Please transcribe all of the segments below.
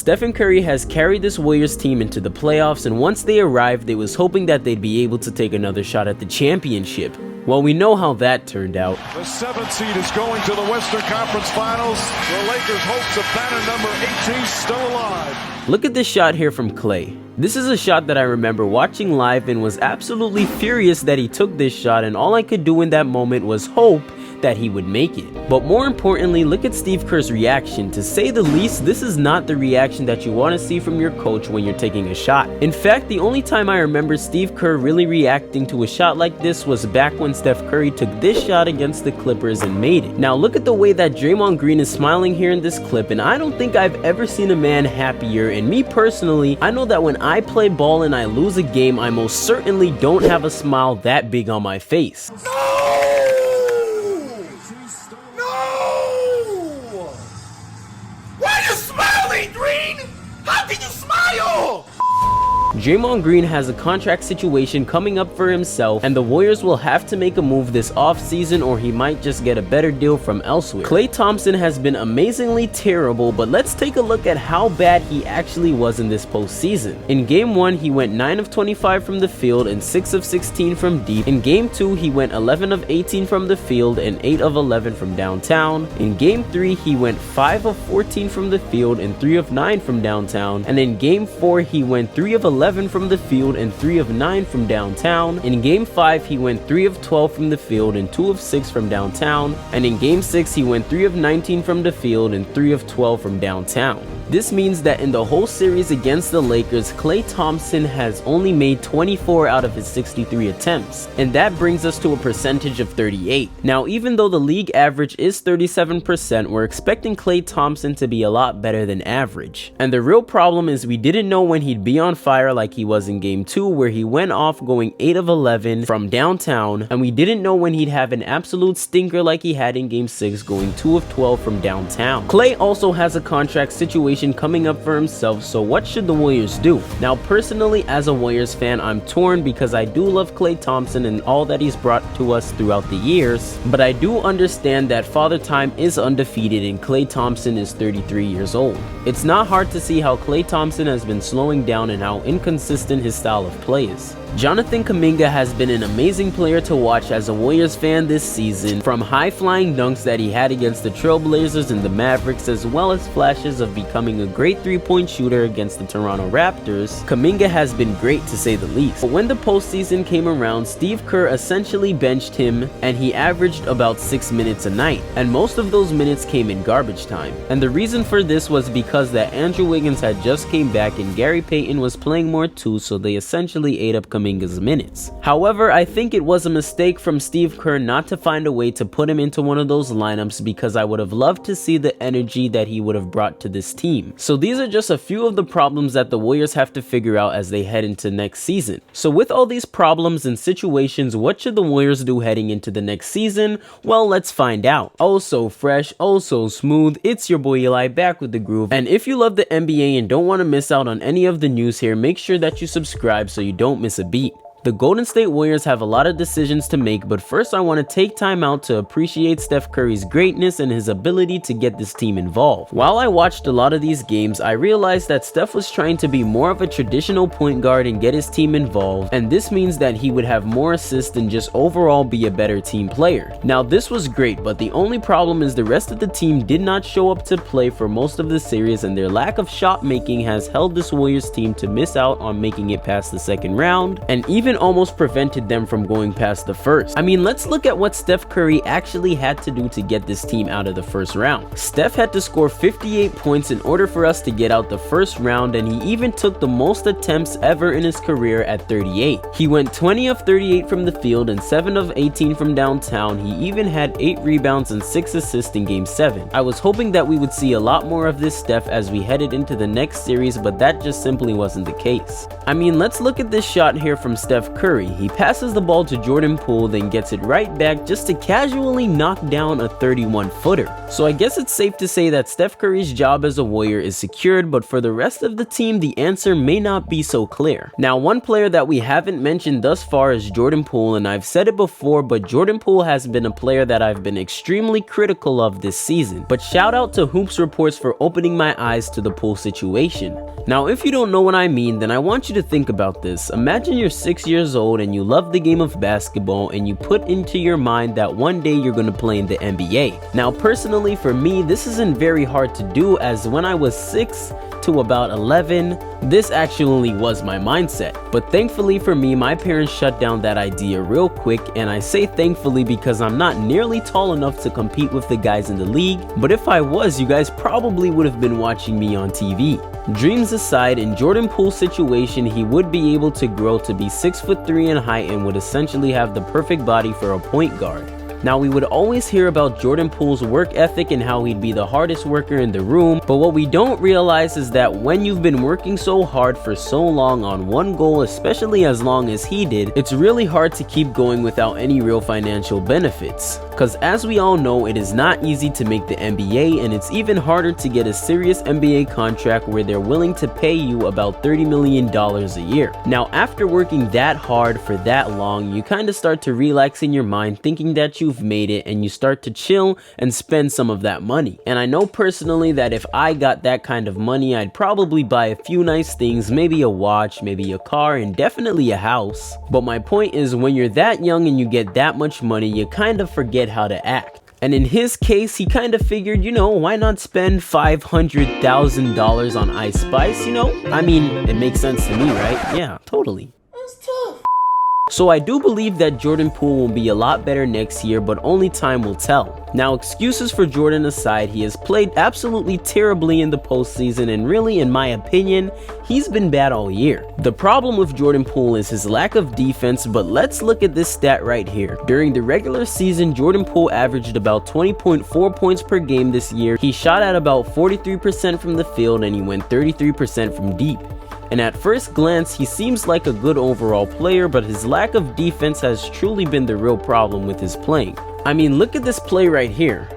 Stephen Curry has carried this Warriors team into the playoffs, and once they arrived, they was hoping that they'd be able to take another shot at the championship. Well, we know how that turned out. The 7th seed is going to the Western Conference Finals. The Lakers' hopes of banner number 18 still alive. Look at this shot here from Klay. This is a shot that I remember watching live and was absolutely furious that he took this shot, and all I could do in that moment was hope that he would make it. But more importantly, look at Steve Kerr's reaction. To say the least, this is not the reaction that you want to see from your coach when you're taking a shot. In fact, the only time I remember Steve Kerr really reacting to a shot like this was back when Steph Curry took this shot against the Clippers and made it. Now look at the way that Draymond Green is smiling here in this clip, and I don't think I've ever seen a man happier. And me personally, I know that when I play ball and I lose a game, I most certainly don't have a smile that big on my face. Draymond Green has a contract situation coming up for himself, and the Warriors will have to make a move this offseason, or he might just get a better deal from elsewhere. Klay Thompson has been amazingly terrible, but let's take a look at how bad he actually was in this postseason. In Game 1, he went 9 of 25 from the field and 6 of 16 from deep. In Game 2, he went 11 of 18 from the field and 8 of 11 from downtown. In Game 3, he went 5 of 14 from the field and 3 of 9 from downtown. And in Game 4, he went 3 of 11 from the field and 3 of 9 from downtown. In Game 5, he went 3 of 12 from the field and 2 of 6 from downtown. And in Game 6, he went 3 of 19 from the field and 3 of 12 from downtown. This means that in the whole series against the Lakers, Klay Thompson has only made 24 out of his 63 attempts, and that brings us to a percentage of 38. Now, even though the league average is 37%, we're expecting Klay Thompson to be a lot better than average. And the real problem is we didn't know when he'd be on fire like he was in Game 2, where he went off going 8 of 11 from downtown, and we didn't know when he'd have an absolute stinker like he had in Game 6 going 2 of 12 from downtown. Klay also has a contract situation coming up for himself, so what should the Warriors do? Now personally, as a Warriors fan, I'm torn because I do love Klay Thompson and all that he's brought to us throughout the years, but I do understand that Father Time is undefeated and Klay Thompson is 33 years old. It's not hard to see how Klay Thompson has been slowing down and how inconsistent his style of play is. Jonathan Kuminga has been an amazing player to watch as a Warriors fan this season, from high-flying dunks that he had against the Trailblazers and the Mavericks, as well as flashes of becoming a great three-point shooter against the Toronto Raptors. Kuminga has been great to say the least. But when the postseason came around, Steve Kerr essentially benched him, and he averaged about 6 minutes a night, and most of those minutes came in garbage time. And the reason for this was because that Andrew Wiggins had just came back and Gary Payton was playing more too, so they essentially ate up Kuminga's minutes. However, I think it was a mistake from Steve Kerr not to find a way to put him into one of those lineups, because I would have loved to see the energy that he would have brought to this team. So these are just a few of the problems that the Warriors have to figure out as they head into next season. So with all these problems and situations, what should the Warriors do heading into the next season? Well, let's find out. Oh so fresh, oh so smooth, it's your boy Eli back with the groove. And if you love the NBA and don't want to miss out on any of the news here, make sure that you subscribe so you don't miss a beat. The Golden State Warriors have a lot of decisions to make, but first I want to take time out to appreciate Steph Curry's greatness and his ability to get this team involved. While I watched a lot of these games, I realized that Steph was trying to be more of a traditional point guard and get his team involved, and this means that he would have more assists and just overall be a better team player. Now this was great, but the only problem is the rest of the team did not show up to play for most of the series, and their lack of shot making has held this Warriors team to miss out on making it past the second round, and even almost prevented them from going past the first. I mean, let's look at what Steph Curry actually had to do to get this team out of the first round. Steph had to score 58 points in order for us to get out the first round, and he even took the most attempts ever in his career at 38. He went 20 of 38 from the field and 7 of 18 from downtown. He even had 8 rebounds and 6 assists in Game 7. I was hoping that we would see a lot more of this Steph as we headed into the next series, but that just simply wasn't the case. I mean, let's look at this shot here from Steph Steph Curry. He passes the ball to Jordan Poole, then gets it right back just to casually knock down a 31-footer. So I guess it's safe to say that Steph Curry's job as a Warrior is secured, but for the rest of the team, the answer may not be so clear. Now, one player that we haven't mentioned thus far is Jordan Poole, and I've said it before, but Jordan Poole has been a player that I've been extremely critical of this season. But shout out to Hoops Reports for opening my eyes to the Poole situation. Now, if you don't know what I mean, then I want you to think about this. Imagine you're 6 years old and you love the game of basketball, and you put into your mind that one day you're going to play in the NBA. Now, personally for me, this isn't very hard to do, as when I was 6 to about 11, this actually was my mindset. But thankfully for me, my parents shut down that idea real quick, and I say thankfully because I'm not nearly tall enough to compete with the guys in the league, but if I was, you guys probably would have been watching me on TV. Dreams aside, in Jordan Poole's situation, he would be able to grow to be 6'3" in height and would essentially have the perfect body for a point guard. Now, we would always hear about Jordan Poole's work ethic and how he'd be the hardest worker in the room, but what we don't realize is that when you've been working so hard for so long on one goal, especially as long as he did, it's really hard to keep going without any real financial benefits. Because as we all know, it is not easy to make the NBA, and it's even harder to get a serious NBA contract where they're willing to pay you about $30 million a year. Now, after working that hard for that long, you kind of start to relax in your mind, thinking that you've made it, and you start to chill and spend some of that money. And I know personally that if I got that kind of money, I'd probably buy a few nice things, maybe a watch, maybe a car, and definitely a house. But my point is, when you're that young and you get that much money, you kind of forget how to act. And in his case, he kind of figured, you know, why not spend $500,000 on Ice Spice, you know? I mean, it makes sense to me, right? Yeah, totally. That's tough. So I do believe that Jordan Poole will be a lot better next year, but only time will tell. Now, excuses for Jordan aside, he has played absolutely terribly in the postseason, and really, in my opinion, he's been bad all year. The problem with Jordan Poole is his lack of defense, but let's look at this stat right here. During the regular season, Jordan Poole averaged about 20.4 points per game this year. He shot at about 43% from the field, and he went 33% from deep. And at first glance, he seems like a good overall player, but his lack of defense has truly been the real problem with his playing. I mean, look at this play right here.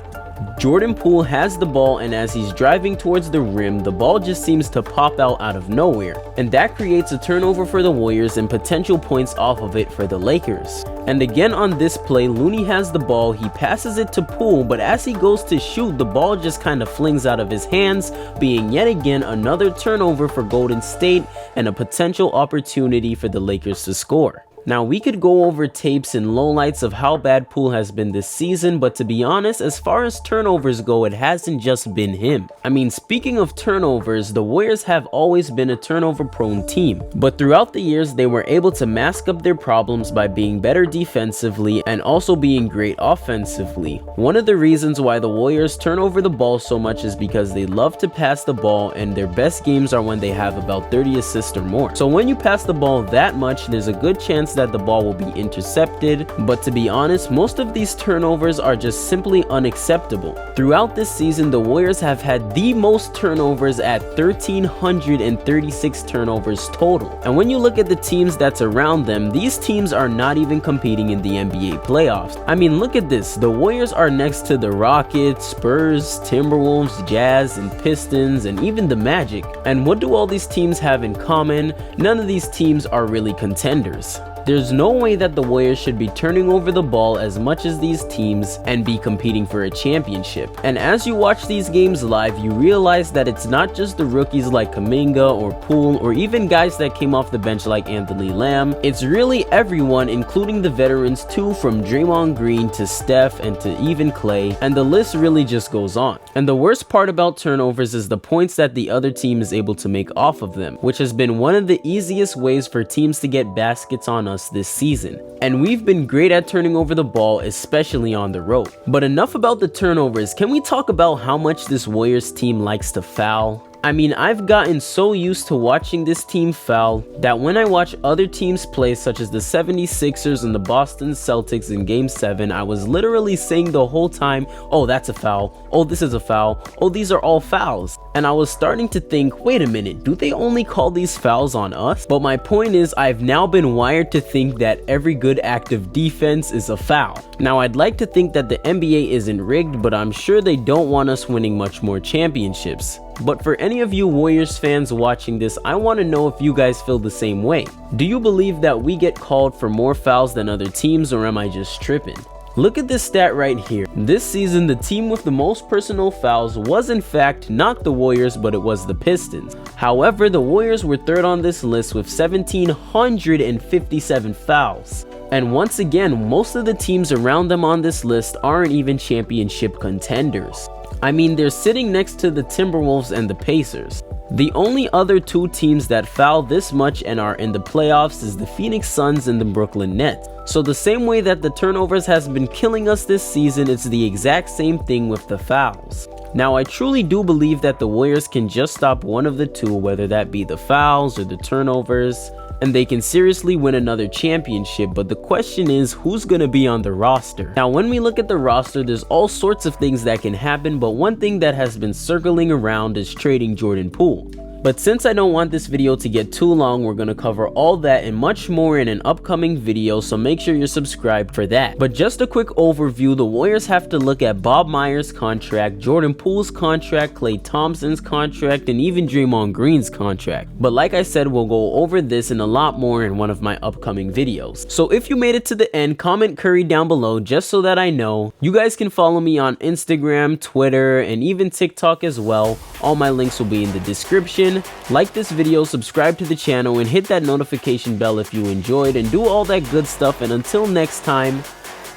Jordan Poole has the ball, and as he's driving towards the rim, the ball just seems to pop out of nowhere. And that creates a turnover for the Warriors and potential points off of it for the Lakers. And again on this play, Looney has the ball, he passes it to Poole, but as he goes to shoot, the ball just kind of flings out of his hands, being yet again another turnover for Golden State and a potential opportunity for the Lakers to score. Now, we could go over tapes and lowlights of how bad Poole has been this season, but to be honest, as far as turnovers go, it hasn't just been him. I mean, speaking of turnovers, the Warriors have always been a turnover-prone team, but throughout the years, they were able to mask up their problems by being better defensively and also being great offensively. One of the reasons why the Warriors turn over the ball so much is because they love to pass the ball, and their best games are when they have about 30 assists or more. So when you pass the ball that much, there's a good chance that the ball will be intercepted, but to be honest, most of these turnovers are just simply unacceptable. Throughout this season, the Warriors have had the most turnovers at 1,336 turnovers total. And when you look at the teams that's around them, these teams are not even competing in the NBA playoffs. I mean, look at this. The Warriors are next to the Rockets, Spurs, Timberwolves, Jazz, and Pistons, and even the Magic. And what do all these teams have in common? None of these teams are really contenders. There's no way that the Warriors should be turning over the ball as much as these teams and be competing for a championship. And as you watch these games live, you realize that it's not just the rookies like Kuminga or Poole or even guys that came off the bench like Anthony Lamb. It's really everyone, including the veterans too, from Draymond Green to Steph and to even Clay, and the list really just goes on. And the worst part about turnovers is the points that the other team is able to make off of them, which has been one of the easiest ways for teams to get baskets on us this season. And we've been great at turning over the ball, especially on the road. But enough about the turnovers. Can we talk about how much this Warriors team likes to foul? I mean, I've gotten so used to watching this team foul that when I watch other teams play, such as the 76ers and the Boston Celtics in Game 7, I was literally saying the whole time, oh, that's a foul, oh, this is a foul, oh, these are all fouls. And I was starting to think, wait a minute, do they only call these fouls on us? But my point is, I've now been wired to think that every good act of defense is a foul. Now, I'd like to think that the NBA isn't rigged, but I'm sure they don't want us winning much more championships. But for any of you Warriors fans watching this, I want to know if you guys feel the same way. Do you believe that we get called for more fouls than other teams, or am I just tripping? Look at this stat right here. This season, the team with the most personal fouls was in fact not the Warriors, but it was the Pistons. However, the Warriors were third on this list with 1,757 fouls. And once again, most of the teams around them on this list aren't even championship contenders. I mean, they're sitting next to the Timberwolves and the Pacers. The only other two teams that foul this much and are in the playoffs is the Phoenix Suns and the Brooklyn Nets. So the same way that the turnovers has been killing us this season, it's the exact same thing with the fouls. Now, I truly do believe that the Warriors can just stop one of the two, whether that be the fouls or the turnovers, and they can seriously win another championship. But the question is, who's gonna be on the roster? Now, when we look at the roster, there's all sorts of things that can happen, but one thing that has been circling around is trading Jordan Poole. But since I don't want this video to get too long, we're gonna cover all that and much more in an upcoming video, so make sure you're subscribed for that. But just a quick overview, the Warriors have to look at Bob Myers' contract, Jordan Poole's contract, Klay Thompson's contract, and even Draymond Green's contract. But like I said, we'll go over this and a lot more in one of my upcoming videos. So if you made it to the end, comment Curry down below just so that I know. You guys can follow me on Instagram, Twitter, and even TikTok as well. All my links will be in the description. Like this video, subscribe to the channel, and hit that notification bell if you enjoyed, and do all that good stuff. And until next time,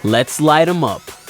let's light 'em up.